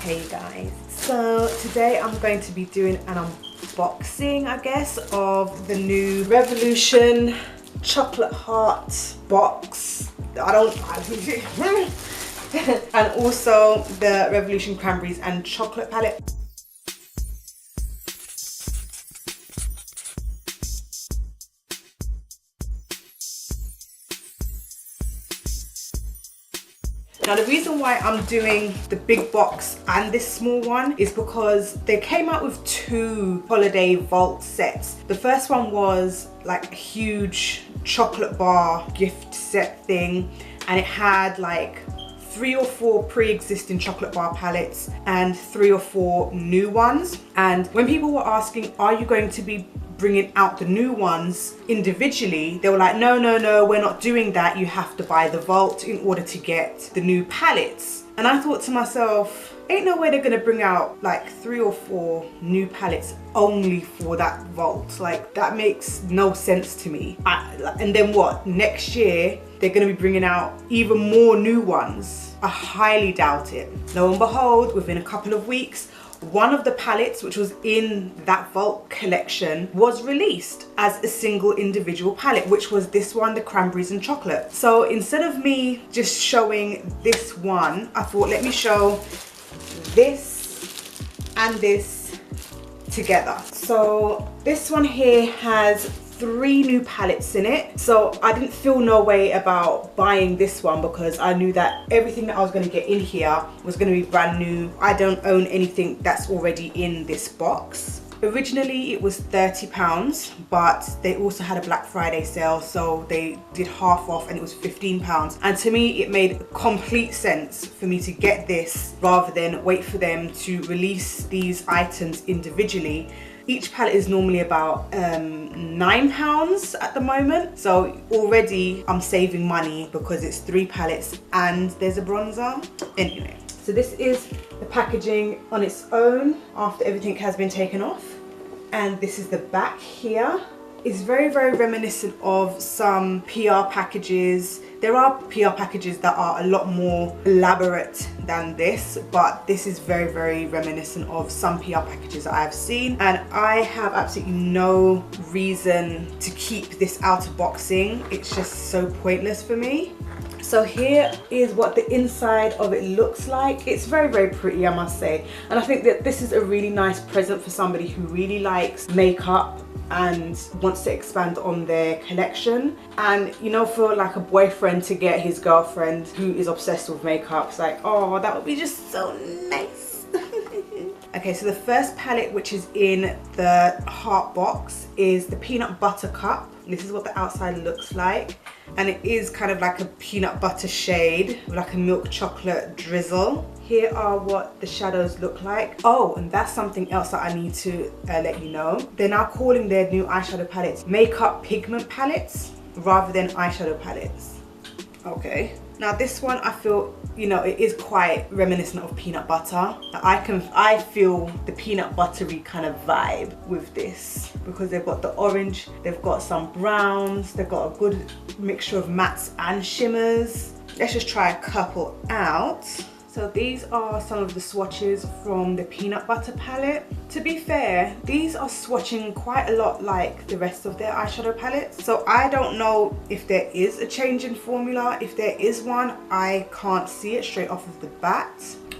Hey guys, so today I'm going to be doing an unboxing, I guess, of the new Revolution Chocolate Heart box. And also the Revolution Cranberries and Chocolate palette. Now the reason why I'm doing the big box and this small one is because they came out with two holiday vault sets. The first one was like a huge chocolate bar gift set thing, and it had like 3 or 4 pre-existing chocolate bar palettes and 3 or 4 new ones. And when people were asking, are you going to be bringing out the new ones individually, they were like, no, we're not doing that. You have to buy the vault in order to get the new palettes. And I thought to myself, ain't no way they're gonna bring out like 3 or 4 new palettes only for that vault. Like, that makes no sense to me. And then what, next year they're gonna be bringing out even more new ones? I highly doubt it. Lo and behold, within a couple of weeks, one of the palettes, which was in that vault collection, was released as a single individual palette, which was this one, the Cranberries and Chocolate. So instead of me just showing this one, I thought, let me show this and this together. So this one here has 3 new palettes in it, so I didn't feel no way about buying this one because I knew that everything that I was going to get in here was going to be brand new. I don't own anything that's already in this box. Originally it was £30, but they also had a Black Friday sale, so they did half off and it was £15. And to me it made complete sense for me to get this rather than wait for them to release these items individually. Each palette is normally about £9 at the moment, so already I'm saving money because it's 3 palettes and there's a bronzer. Anyway, so this is the packaging on its own after everything has been taken off, and this is the back here. It's very reminiscent of some PR packages. There are PR packages that are a lot more elaborate than this, but this is very reminiscent of some PR packages that I've seen, and I have absolutely no reason to keep this out of boxing. It's just so pointless for me. So here is what the inside of it looks like. It's very pretty, I must say, and I think that this is a really nice present for somebody who really likes makeup and wants to expand on their collection. And you know, for like a boyfriend to get his girlfriend who is obsessed with makeup, it's like, oh, that would be just so nice. Okay, so the first palette, which is in the heart box, is the Peanut Butter Cup. This is what the outside looks like, and it is kind of like a peanut butter shade with like a milk chocolate drizzle. Here are what the shadows look like. Oh, and that's something else that I need to let you know. They're now calling their new eyeshadow palettes makeup pigment palettes rather than eyeshadow palettes. Okay. Now this one, I feel, you know, it is quite reminiscent of peanut butter. I feel the peanut buttery kind of vibe with this because they've got the orange, they've got some browns, they've got a good mixture of mattes and shimmers. Let's just try a couple out. So these are some of the swatches from the peanut butter palette. To be fair, these are swatching quite a lot like the rest of their eyeshadow palettes. So I don't know if there is a change in formula. If there is one, I can't see it straight off of the bat.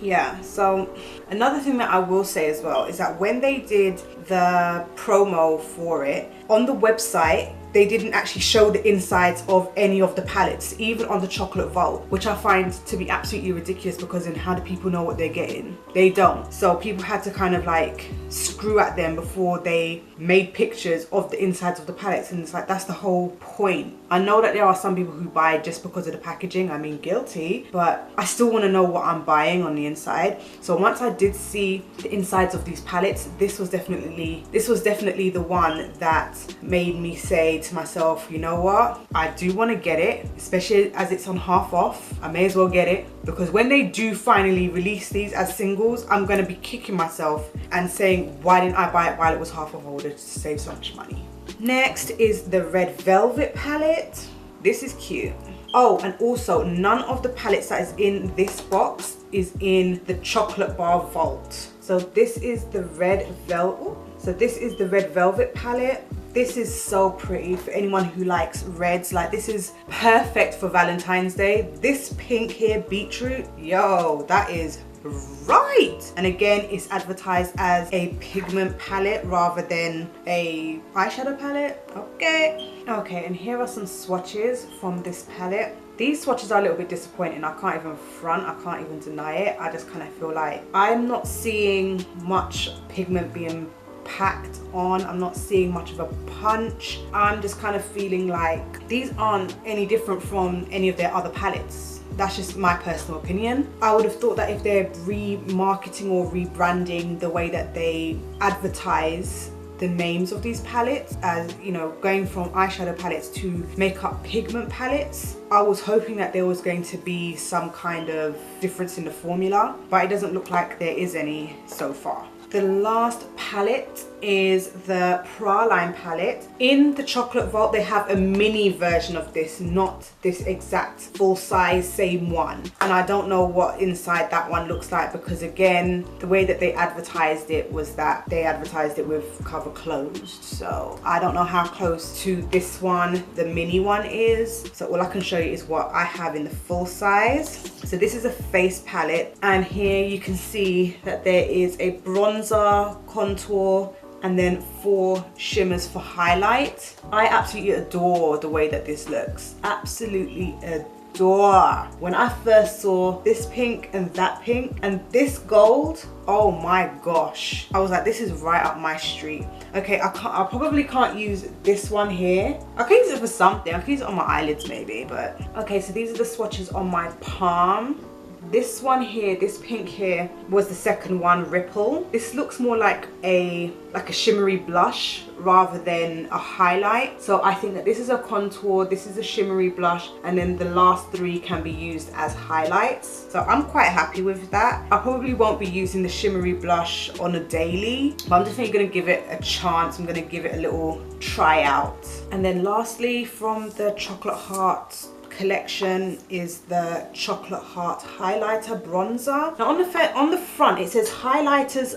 Yeah, so another thing that I will say as well is that when they did the promo for it, on the website, they didn't actually show the insides of any of the palettes, even on the chocolate vault, which I find to be absolutely ridiculous because then how do people know what they're getting? They don't. So people had to kind of like screw at them before they made pictures of the insides of the palettes, and it's like, that's the whole point. I know that there are some people who buy just because of the packaging. I mean, guilty, but I still want to know what I'm buying on the inside. So once I did see the insides of these palettes, this was definitely the one that made me say to myself, you know what, I do want to get it, especially as it's on half off. I may as well get it, because when they do finally release these as singles, I'm going to be kicking myself and saying, why didn't I buy it while it was half off? I would have saved so much money. Next is the Red Velvet palette. This is cute. Oh, and also none of the palettes that is in this box is in the chocolate bar vault. So this is the red velvet. So this is the red velvet palette. This is so pretty for anyone who likes reds. Like, this is perfect for Valentine's Day. This pink here, beetroot, yo, that is right. And again, it's advertised as a pigment palette rather than a eyeshadow palette. Okay, and here are some swatches from this palette. These swatches are a little bit disappointing. I can't even front, I can't even deny it. I just kind of feel like I'm not seeing much pigment being packed on. I'm not seeing much of a punch. I'm just kind of feeling like these aren't any different from any of their other palettes. That's just my personal opinion. I would have thought that if they're remarketing or rebranding the way that they advertise the names of these palettes, as you know, going from eyeshadow palettes to makeup pigment palettes, I was hoping that there was going to be some kind of difference in the formula, but it doesn't look like there is any so far. The last palette is the Praline palette. In the chocolate vault, they have a mini version of this, not this exact full size same one. And I don't know what inside that one looks like, because again, the way that they advertised it was that they advertised it with cover closed. So I don't know how close to this one the mini one is. So all I can show you is what I have in the full size. So this is a face palette, and here you can see that there is a bronzer, contour, and then 4 shimmers for highlight. I absolutely adore the way that this looks. Absolutely adore. When I first saw this pink and that pink and this gold, oh my gosh, I was like, this is right up my street. Okay, I probably can't use this one here. I can use it for something. I can use it on my eyelids maybe, but okay, so these are the swatches on my palm. This one here, this pink here, was the second one, Ripple. This looks more like a shimmery blush rather than a highlight. So I think that this is a contour, this is a shimmery blush, and then the last 3 can be used as highlights. So I'm quite happy with that. I probably won't be using the shimmery blush on a daily, but I'm definitely gonna give it a chance. I'm gonna give it a little try out. And then lastly, from the Chocolate Heart collection is the Chocolate Heart highlighter bronzer. Now on the front it says highlighters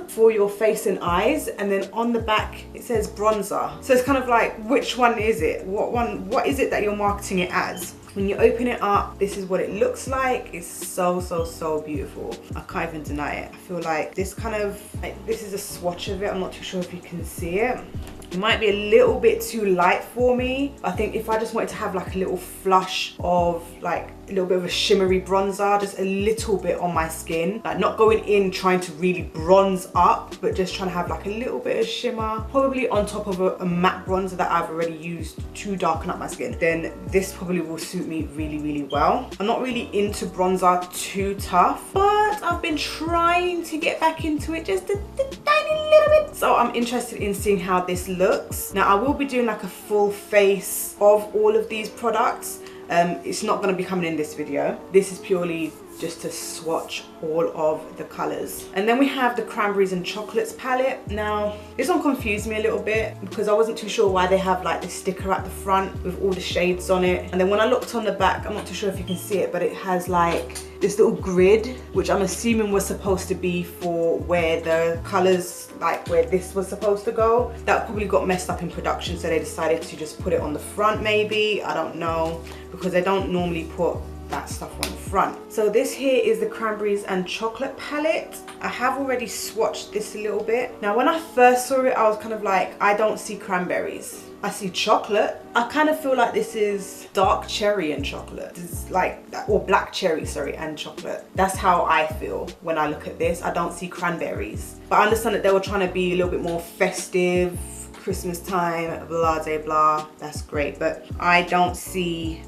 for your face and eyes, and then on the back it says bronzer. So it's kind of like, which one is it? What is it that you're marketing it as? When you open it up, this is what it looks like. It's so beautiful. I can't even deny it. I feel like this this is a swatch of it. I'm not too sure if you can see it. It might be a little bit too light for me. I think if I just wanted to have like a little flush of like a little bit of a shimmery bronzer, just a little bit on my skin, like not going in trying to really bronze up, but just trying to have like a little bit of shimmer, probably on top of a matte bronzer that I've already used to darken up my skin, then this probably will suit me really well. I'm not really into bronzer too tough, but I've been trying to get back into it just a tiny little bit. So I'm interested in seeing how this looks. Now I will be doing like a full face of all of these products. It's not going to be coming in this video. This is purely just to swatch all of the colors. And then we have the Cranberries and Chocolates palette. Now this one confused me a little bit because I wasn't too sure why they have like this sticker at the front with all the shades on it. And then when I looked on the back, I'm not too sure if you can see it, but it has like this little grid, which I'm assuming was supposed to be for where the colors, like where this was supposed to go. That probably got messed up in production, so they decided to just put it on the front maybe. I don't know, because they don't normally put that stuff on the front. So this here is the Cranberries and Chocolate palette. I have already swatched this a little bit. Now when I first saw it, I was kind of like, I don't see cranberries, I see chocolate. I kind of feel like this is dark cherry and chocolate. It's like, or black cherry, sorry, and chocolate. That's how I feel when I look at this. I don't see cranberries. But I understand that they were trying to be a little bit more festive, Christmas time, blah de blah. That's great, but I don't see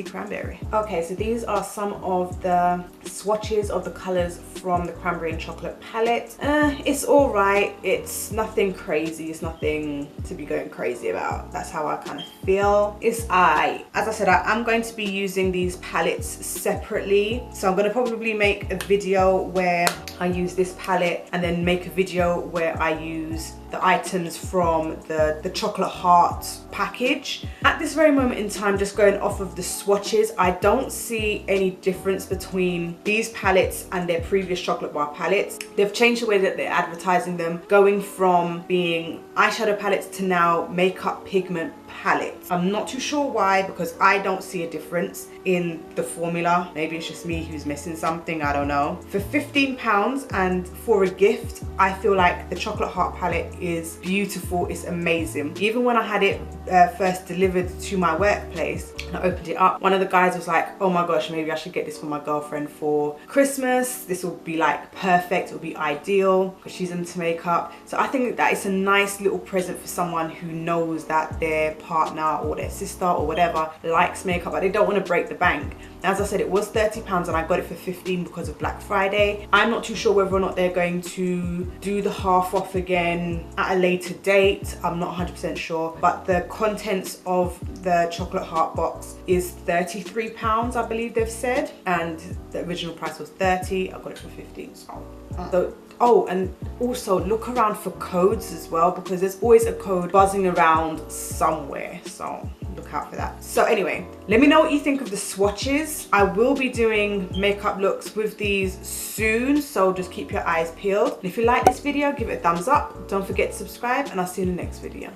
cranberry. Okay, so these are some of the swatches of the colors from the Cranberry and Chocolate palette. It's all right. It's nothing crazy. It's nothing to be going crazy about. That's how I kind of feel. It's as I said, I'm going to be using these palettes separately. So I'm going to probably make a video where I use this palette and then make a video where I use the items from of the chocolate heart package. At this very moment in time, just going off of the swatches, I don't see any difference between these palettes and their previous chocolate bar palettes. They've changed the way that they're advertising them, going from being eyeshadow palettes to now makeup pigment palettes. I'm not too sure why, because I don't see a difference in the formula. Maybe it's just me who's missing something, I don't know. For £15 and for a gift, I feel like the chocolate heart palette is beautiful, it's amazing. Even when I had it first delivered to my workplace and I opened it up, one of the guys was like, oh my gosh, maybe I should get this for my girlfriend for Christmas. This will be like perfect, it will be ideal because she's into makeup. So I think that it's a nice little present for someone who knows that their partner or their sister or whatever likes makeup, but they don't want to break the bank. As I said, it was £30 and I got it for 15 because of Black Friday. I'm not too sure whether or not they're going to do the half off again at a later date. I'm not 100% sure, but the contents of the chocolate heart box is £33, I believe they've said, and the original price was 30. I got it for 15. So oh, and also look around for codes as well, because there's always a code buzzing around somewhere, so look out for that. So anyway, let me know what you think of the swatches. I will be doing makeup looks with these soon, so just keep your eyes peeled. And if you like this video, give it a thumbs up. Don't forget to subscribe, and I'll see you in the next video.